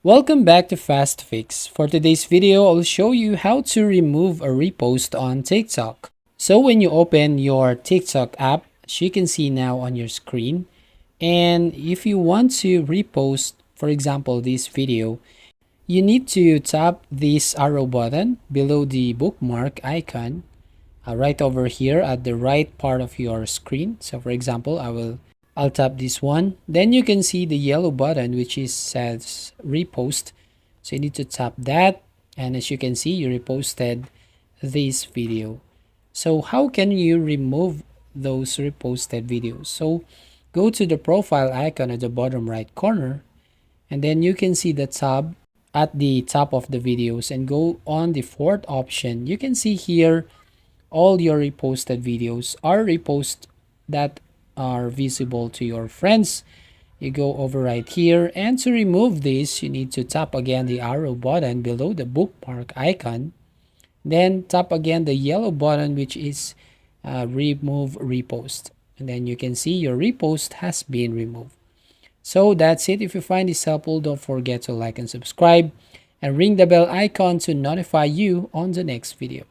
Welcome back to Fast Fix. For today's video, I'll show you how to remove a repost on TikTok. So when you open your TikTok app, as you can see now on your screen, and if you want to repost, for example, this video, you need to tap this arrow button below the bookmark icon right over here at the right part of your screen. So for example, I'll tap this one. Then you can see the yellow button which is says repost. So you need to tap that, and as you can see, you reposted this video. So how can you remove those reposted videos? So go to the profile icon at the bottom right corner, and then you can see the tab at the top of the videos and go on the fourth option. You can see here all your reposted videos are repost that are visible to your friends. You go over right here, and to remove this, you need to tap again the arrow button below the bookmark icon. Then tap again the yellow button which is remove repost, and then you can see your repost has been removed. So that's it. If you find this helpful, don't forget to like and subscribe and ring the bell icon to notify you on the next video.